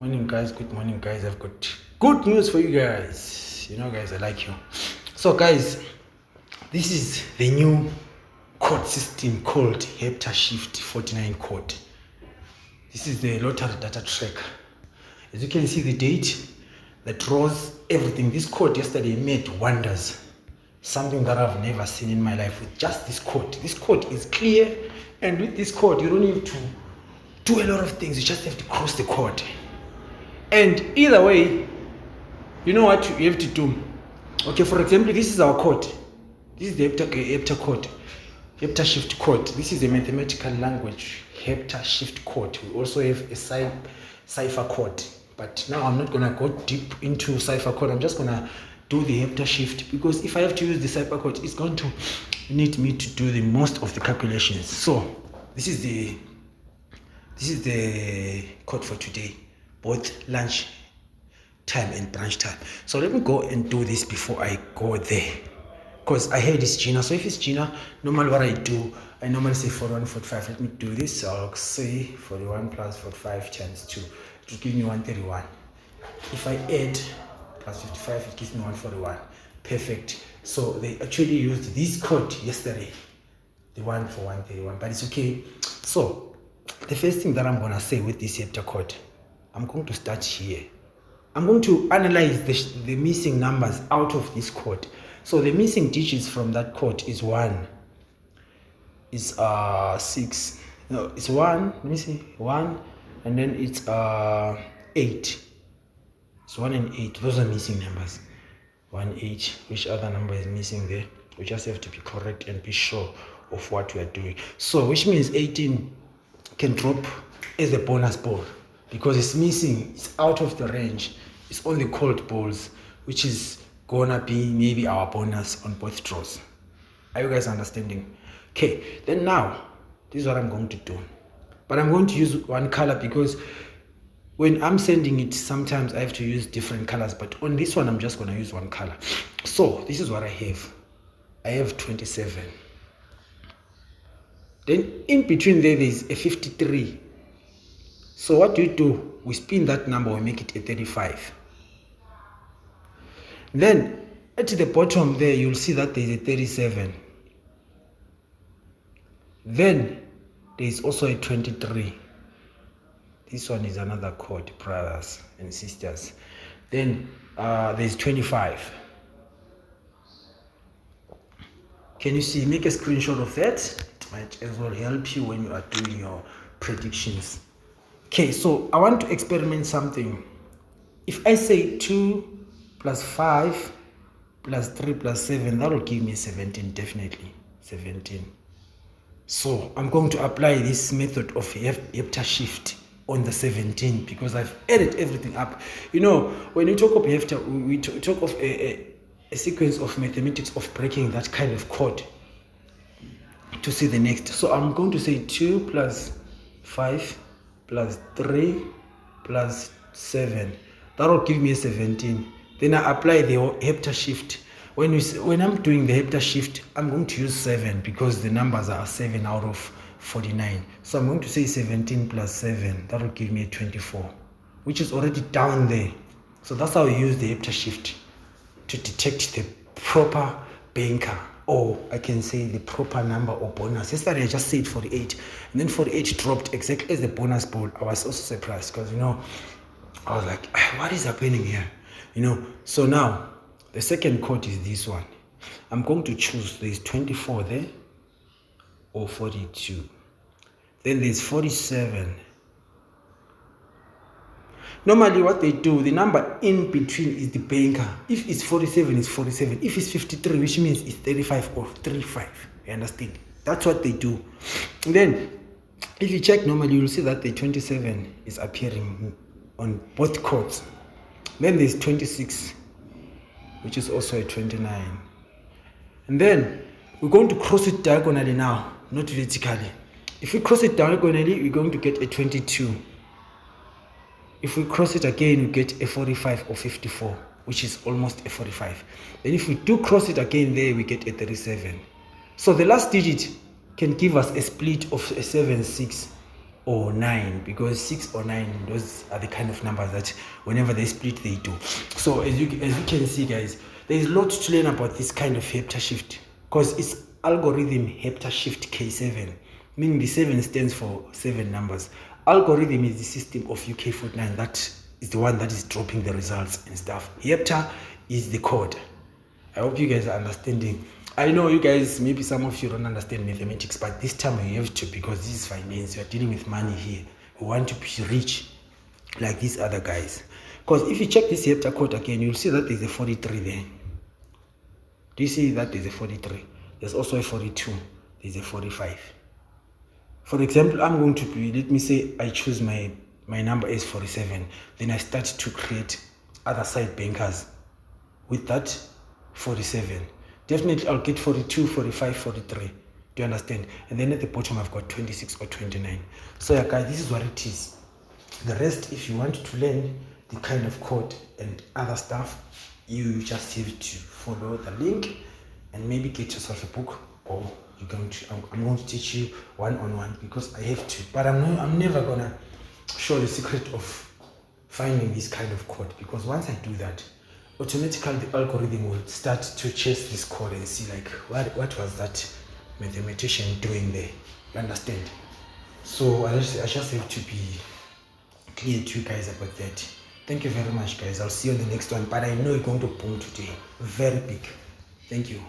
Morning guys, good morning guys. I've got good news for you guys. Guys, I like you. So guys, this is the new code system called HeptaShift 49 code. This is the lottery data tracker. As you can see, the date, the draws, everything. This code yesterday made wonders. Something that I've never seen in my life with just this code. This code is clear, and with this code you don't need to do a lot of things. You just have to cross the code. And either way, you know what you have to do. Okay, for example, this is our code. This is the Hepta code, HeptaShift code. This is a mathematical language, HeptaShift code. We also have a cipher code. But now I'm not gonna go deep into cipher code. I'm just gonna do the HeptaShift, because if I have to use the cipher code, it's going to need me to do the most of the calculations. So this is the code for today, both lunch time and brunch time. So let me go and do this before I go there, because I heard it's Gina. So if it's Gina, normally what I do, I normally say 41, 45. Let me do this. I'll say 41 plus 45 times 2. It will give me 131. If I add plus 55, it gives me 141. Perfect. So they actually used this code yesterday, the one for 131, but it's okay. So the first thing that I'm going to say with this Hepta code, I'm going to start here. I'm going to analyze the missing numbers out of this code. So the missing digits from that code is 1, is 6, no, it's 1, let me see, 1, and then it's 8. It's 1 and 8, those are missing numbers. 1, 8, which other number is missing there? We just have to be correct and be sure of what we are doing. So which means 18 can drop as a bonus ball, because it's missing, it's out of the range. It's only called balls, which is gonna be maybe our bonus on both draws. Are you guys understanding? Okay, then now this is what I'm going to do, but I'm going to use one color, because when I'm sending it, sometimes I have to use different colors, but on this one I'm just going to use one color. So this is what I have 27. Then in between there is a 53. So what do? We spin that number, we make it a 35. Then at the bottom there, you'll see that there is a 37. Then there is also a 23. This one is another code, brothers and sisters. Then there's 25. Can you see? Make a screenshot of that. It might as well help you when you are doing your predictions. Okay, so I want to experiment something. If I say 2 plus 5 plus 3 plus 7, that will give me 17, definitely 17. So I'm going to apply this method of HeptaShift on the 17, because I've added everything up. When we talk of Hepta, we talk of a sequence of mathematics of breaking that kind of code to see the next. So I'm going to say 2 plus 5 plus 3 plus 7. That will give me a 17. Then I apply the HeptaShift. When I'm doing the HeptaShift, I'm going to use 7, because the numbers are 7 out of 49. So I'm going to say 17 plus 7. That will give me a 24, which is already down there. So that's how you use the HeptaShift to detect the proper banker, or I can say the proper number or bonus. Yesterday I just said 48, and then 48 dropped exactly as the bonus ball. I was also surprised, because I was like, what is happening here? So now the second code is this one. I'm going to choose, there's 24 there, or 42. Then there's 47. Normally what they do, the number in between is the banker. If it's 47, it's 47. If it's 53, which means it's 35 or 35. You understand? That's what they do. And then if you check normally, you'll see that the 27 is appearing on both codes. Then there's 26, which is also a 29. And then we're going to cross it diagonally now, not vertically. If we cross it diagonally, we're going to get a 22. If we cross it again, we get a 45 or 54, which is almost a 45. Then if we do cross it again there, we get a 37. So the last digit can give us a split of a 7, 6. or 9, because 6 or 9, those are the kind of numbers that whenever they split they do. So as you can see, guys, there is a lot to learn about this kind of heptashift, because it's algorithm heptashift K7, meaning the 7 stands for 7 numbers. Algorithm is the system of UK49, that is the one that is dropping the results and stuff. Hepta is the code. I hope you guys are understanding. I know you guys, maybe some of you don't understand mathematics, but this time you have to, because this is finance. You are dealing with money here. We want to be rich like these other guys. Because if you check this hepta code again, you'll see that there's a 43 there. Do you see that there's a 43? There's also a 42. There's a 45. For example, I'm going to be, let me say I choose my number is 47. Then I start to create other side bankers with that 47. Definitely I'll get 42, 45, 43. Do you understand? And then at the bottom I've got 26 or 29. So yeah, guys, this is what it is. The rest, if you want to learn the kind of code and other stuff, you just have to follow the link and maybe get yourself a book, or I'm going to teach you one-on-one, because I have to. But I'm never gonna show the secret of finding this kind of code, because once I do that, automatically the algorithm will start to chase this code and see like what was that mathematician doing there. You understand? So I just have to be clear to you guys about that. Thank you very much, guys. I'll see you on the next one, but I know you're going to boom today, very big. Thank you.